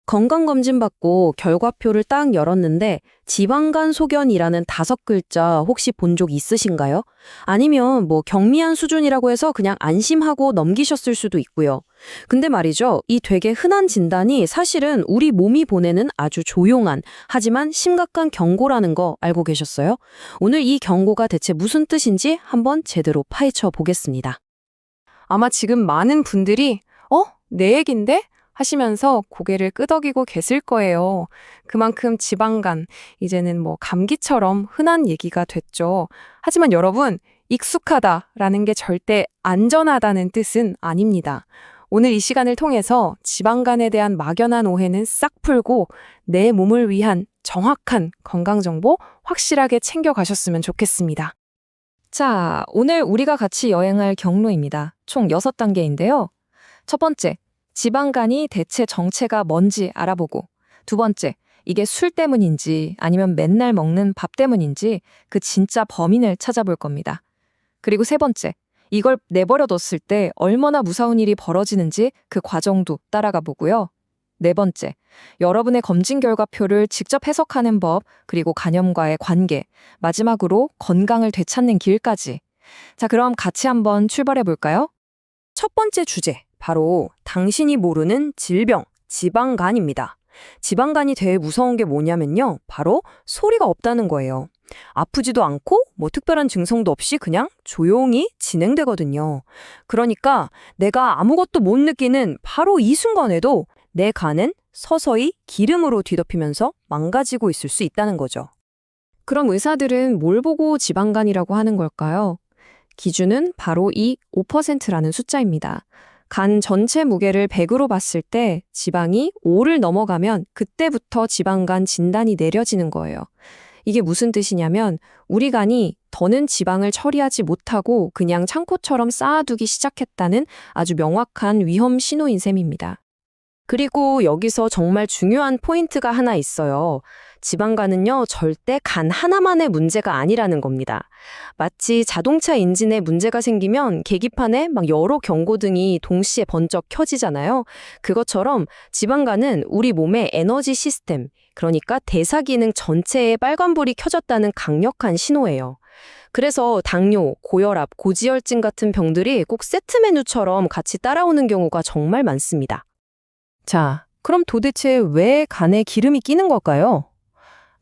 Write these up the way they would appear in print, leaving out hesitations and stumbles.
건강검진 받고 결과표를 딱 열었는데 지방간 소견이라는 5글자 혹시 본 적 있으신가요? 아니면 뭐 경미한 수준이라고 해서 그냥 안심하고 넘기셨을 수도 있고요. 근데 말이죠. 이 되게 흔한 진단이 사실은 우리 몸이 보내는 아주 조용한 하지만 심각한 경고라는 거 알고 계셨어요? 오늘 이 경고가 대체 무슨 뜻인지 한번 제대로 파헤쳐 보겠습니다. 아마 지금 많은 분들이 내 얘긴데? 하시면서 고개를 끄덕이고 계실 거예요. 그만큼 지방간, 이제는 감기처럼 흔한 얘기가 됐죠. 하지만 여러분, 익숙하다라는 게 절대 안전하다는 뜻은 아닙니다. 오늘 이 시간을 통해서 지방간에 대한 막연한 오해는 싹 풀고 내 몸을 위한 정확한 건강정보 확실하게 챙겨가셨으면 좋겠습니다. 자, 오늘 우리가 같이 여행할 경로입니다. 총 6단계인데요. 첫 번째, 지방간이 대체 정체가 뭔지 알아보고, 두 번째, 이게 술 때문인지 아니면 맨날 먹는 밥 때문인지 그 진짜 범인을 찾아볼 겁니다. 그리고 세 번째, 이걸 내버려뒀을 때 얼마나 무서운 일이 벌어지는지 그 과정도 따라가 보고요. 네 번째, 여러분의 검진 결과표를 직접 해석하는 법, 그리고 간염과의 관계, 마지막으로 건강을 되찾는 길까지. 자, 그럼 같이 한번 출발해 볼까요? 첫 번째 주제, 바로 당신이 모르는 질병, 지방간입니다. 지방간이 되게 무서운 게 뭐냐면요. 바로 소리가 없다는 거예요. 아프지도 않고 특별한 증상도 없이 그냥 조용히 진행되거든요. 그러니까 내가 아무것도 못 느끼는 바로 이 순간에도 내 간은 서서히 기름으로 뒤덮이면서 망가지고 있을 수 있다는 거죠. 그럼 의사들은 뭘 보고 지방간이라고 하는 걸까요? 기준은 바로 이 5%라는 숫자입니다. 간 전체 무게를 100으로 봤을 때 지방이 5를 넘어가면 그때부터 지방간 진단이 내려지는 거예요. 이게 무슨 뜻이냐면 우리 간이 더는 지방을 처리하지 못하고 그냥 창고처럼 쌓아두기 시작했다는 아주 명확한 위험 신호인 셈입니다. 그리고 여기서 정말 중요한 포인트가 하나 있어요. 지방간은요, 절대 간 하나만의 문제가 아니라는 겁니다. 마치 자동차 엔진에 문제가 생기면 계기판에 여러 경고등이 동시에 번쩍 켜지잖아요. 그것처럼 지방간은 우리 몸의 에너지 시스템, 그러니까 대사 기능 전체에 빨간불이 켜졌다는 강력한 신호예요. 그래서 당뇨, 고혈압, 고지혈증 같은 병들이 꼭 세트 메뉴처럼 같이 따라오는 경우가 정말 많습니다. 자, 그럼 도대체 왜 간에 기름이 끼는 걸까요?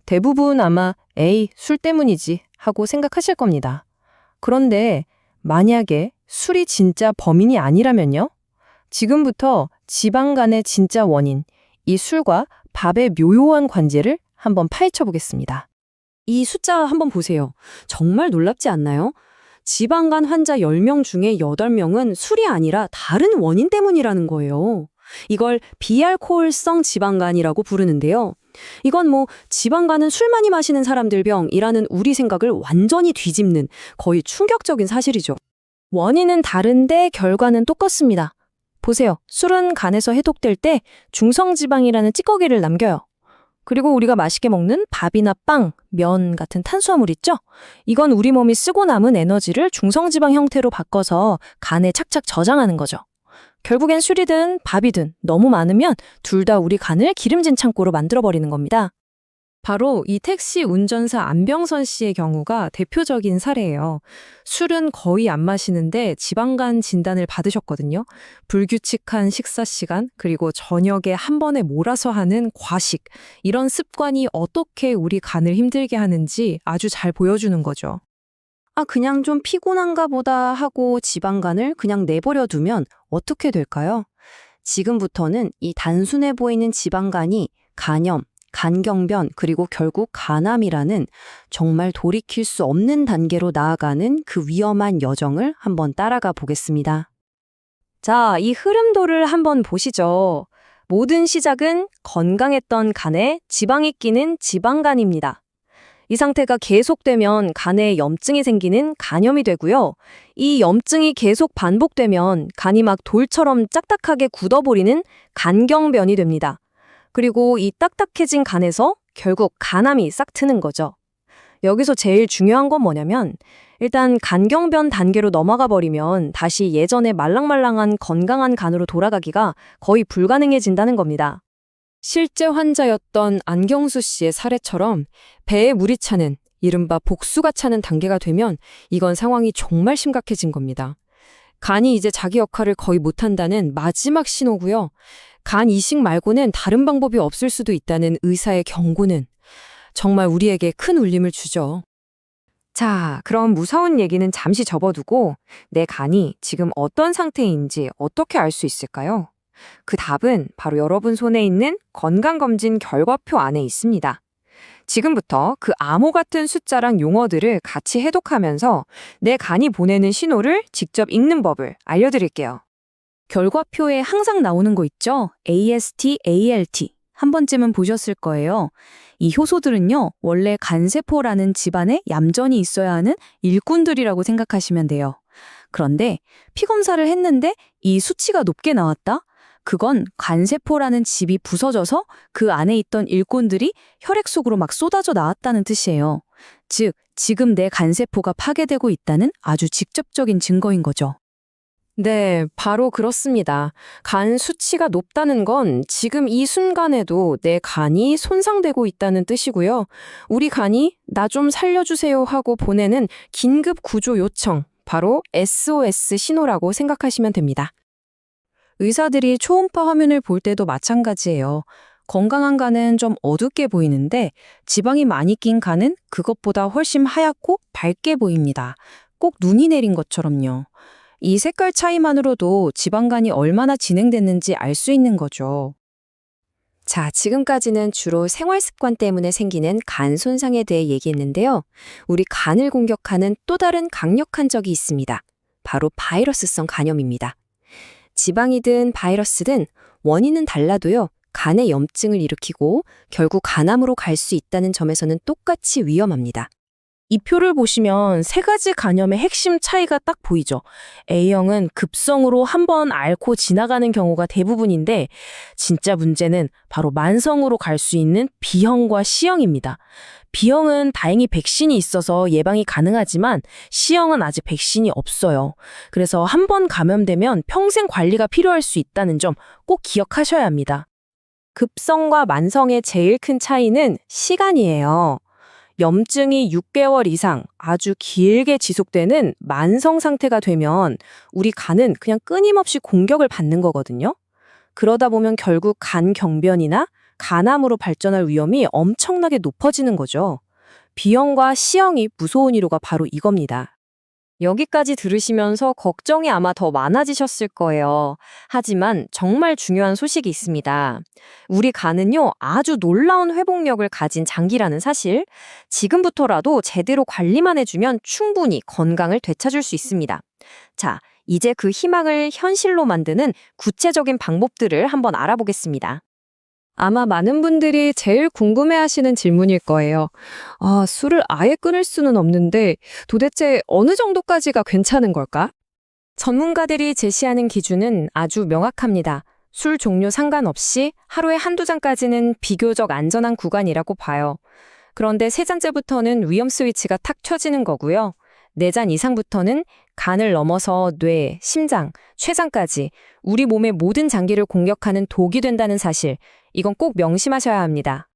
대부분 아마 에이, 술 때문이지 하고 생각하실 겁니다. 그런데 만약에 술이 진짜 범인이 아니라면요? 지금부터 지방간의 진짜 원인, 이 술과 밥의 묘요한 관계를 한번 파헤쳐 보겠습니다. 이 숫자 한번 보세요. 정말 놀랍지 않나요? 지방간 환자 10명 중에 8명은 술이 아니라 다른 원인 때문이라는 거예요. 이걸 비알코올성 지방간이라고 부르는데요. 이건 지방간은 술 많이 마시는 사람들 병이라는 우리 생각을 완전히 뒤집는 거의 충격적인 사실이죠. 원인은 다른데 결과는 똑같습니다. 보세요. 술은 간에서 해독될 때 중성지방이라는 찌꺼기를 남겨요. 그리고 우리가 맛있게 먹는 밥이나 빵, 면 같은 탄수화물 있죠? 이건 우리 몸이 쓰고 남은 에너지를 중성지방 형태로 바꿔서 간에 착착 저장하는 거죠. 결국엔 술이든 밥이든 너무 많으면 둘 다 우리 간을 기름진 창고로 만들어버리는 겁니다. 바로 이 택시 운전사 안병선 씨의 경우가 대표적인 사례예요. 술은 거의 안 마시는데 지방간 진단을 받으셨거든요. 불규칙한 식사 시간, 그리고 저녁에 한 번에 몰아서 하는 과식, 이런 습관이 어떻게 우리 간을 힘들게 하는지 아주 잘 보여주는 거죠. 그냥 좀 피곤한가 보다 하고 지방간을 그냥 내버려 두면 어떻게 될까요? 지금부터는 이 단순해 보이는 지방간이 간염, 간경변, 그리고 결국 간암이라는 정말 돌이킬 수 없는 단계로 나아가는 그 위험한 여정을 한번 따라가 보겠습니다. 자, 이 흐름도를 한번 보시죠. 모든 시작은 건강했던 간에 지방이 끼는 지방간입니다. 이 상태가 계속되면 간에 염증이 생기는 간염이 되고요. 이 염증이 계속 반복되면 간이 막 돌처럼 딱딱하게 굳어버리는 간경변이 됩니다. 그리고 이 딱딱해진 간에서 결국 간암이 싹 트는 거죠. 여기서 제일 중요한 건 뭐냐면 일단 간경변 단계로 넘어가 버리면 다시 예전의 말랑말랑한 건강한 간으로 돌아가기가 거의 불가능해진다는 겁니다. 실제 환자였던 안경수 씨의 사례처럼 배에 물이 차는 이른바 복수가 차는 단계가 되면 이건 상황이 정말 심각해진 겁니다. 간이 이제 자기 역할을 거의 못한다는 마지막 신호고요. 간 이식 말고는 다른 방법이 없을 수도 있다는 의사의 경고는 정말 우리에게 큰 울림을 주죠. 자, 그럼 무서운 얘기는 잠시 접어두고 내 간이 지금 어떤 상태인지 어떻게 알 수 있을까요? 그 답은 바로 여러분 손에 있는 건강검진 결과표 안에 있습니다. 지금부터 그 암호 같은 숫자랑 용어들을 같이 해독하면서 내 간이 보내는 신호를 직접 읽는 법을 알려드릴게요. 결과표에 항상 나오는 거 있죠? AST, ALT. 한 번쯤은 보셨을 거예요. 이 효소들은요, 원래 간세포라는 집안에 얌전히 있어야 하는 일꾼들이라고 생각하시면 돼요. 그런데 피 검사를 했는데 이 수치가 높게 나왔다? 그건 간세포라는 집이 부서져서 그 안에 있던 일꾼들이 혈액 속으로 막 쏟아져 나왔다는 뜻이에요. 즉, 지금 내 간세포가 파괴되고 있다는 아주 직접적인 증거인 거죠. 네, 바로 그렇습니다. 간 수치가 높다는 건 지금 이 순간에도 내 간이 손상되고 있다는 뜻이고요. 우리 간이 나 좀 살려주세요 하고 보내는 긴급 구조 요청, 바로 SOS 신호라고 생각하시면 됩니다. 의사들이 초음파 화면을 볼 때도 마찬가지예요. 건강한 간은 좀 어둡게 보이는데 지방이 많이 낀 간은 그것보다 훨씬 하얗고 밝게 보입니다. 꼭 눈이 내린 것처럼요. 이 색깔 차이만으로도 지방간이 얼마나 진행됐는지 알 수 있는 거죠. 자, 지금까지는 주로 생활 습관 때문에 생기는 간 손상에 대해 얘기했는데요. 우리 간을 공격하는 또 다른 강력한 적이 있습니다. 바로 바이러스성 간염입니다. 지방이든 바이러스든 원인은 달라도요, 간에 염증을 일으키고 결국 간암으로 갈 수 있다는 점에서는 똑같이 위험합니다. 이 표를 보시면 세 가지 간염의 핵심 차이가 딱 보이죠. A형은 급성으로 한번 앓고 지나가는 경우가 대부분인데 진짜 문제는 바로 만성으로 갈 수 있는 B형과 C형입니다. B형은 다행히 백신이 있어서 예방이 가능하지만 C형은 아직 백신이 없어요. 그래서 한번 감염되면 평생 관리가 필요할 수 있다는 점 꼭 기억하셔야 합니다. 급성과 만성의 제일 큰 차이는 시간이에요. 염증이 6개월 이상 아주 길게 지속되는 만성 상태가 되면 우리 간은 그냥 끊임없이 공격을 받는 거거든요. 그러다 보면 결국 간경변이나 간암으로 발전할 위험이 엄청나게 높아지는 거죠. B형과 C형이 무서운 이유가 바로 이겁니다. 여기까지 들으시면서 걱정이 아마 더 많아지셨을 거예요. 하지만 정말 중요한 소식이 있습니다. 우리 간은요, 아주 놀라운 회복력을 가진 장기라는 사실, 지금부터라도 제대로 관리만 해주면 충분히 건강을 되찾을 수 있습니다. 자, 이제 그 희망을 현실로 만드는 구체적인 방법들을 한번 알아보겠습니다. 아마 많은 분들이 제일 궁금해하시는 질문일 거예요. 아, 술을 아예 끊을 수는 없는데 도대체 어느 정도까지가 괜찮은 걸까? 전문가들이 제시하는 기준은 아주 명확합니다. 술 종류 상관없이 하루에 한두 잔까지는 비교적 안전한 구간이라고 봐요. 그런데 세 잔째부터는 위험 스위치가 탁 켜지는 거고요. 4잔 이상부터는 간을 넘어서 뇌, 심장, 췌장까지 우리 몸의 모든 장기를 공격하는 독이 된다는 사실, 이건 꼭 명심하셔야 합니다.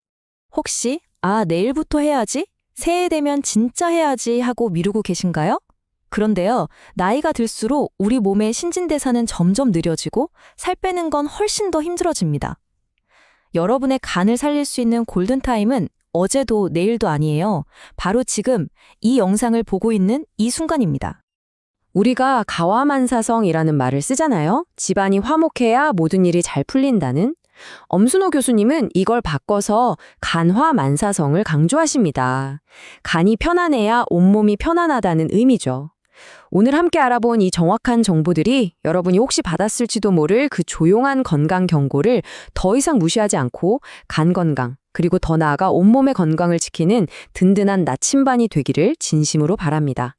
혹시 내일부터 해야지? 새해 되면 진짜 해야지 하고 미루고 계신가요? 그런데요, 나이가 들수록 우리 몸의 신진대사는 점점 느려지고 살 빼는 건 훨씬 더 힘들어집니다. 여러분의 간을 살릴 수 있는 골든타임은 어제도 내일도 아니에요. 바로 지금 이 영상을 보고 있는 이 순간입니다. 우리가 가와만사성이라는 말을 쓰잖아요. 집안이 화목해야 모든 일이 잘 풀린다는. 엄순호 교수님은 이걸 바꿔서 간화만사성을 강조하십니다. 간이 편안해야 온몸이 편안하다는 의미죠. 오늘 함께 알아본 이 정확한 정보들이 여러분이 혹시 받았을지도 모를 그 조용한 건강 경고를 더 이상 무시하지 않고 간 건강, 그리고 더 나아가 온몸의 건강을 지키는 든든한 나침반이 되기를 진심으로 바랍니다.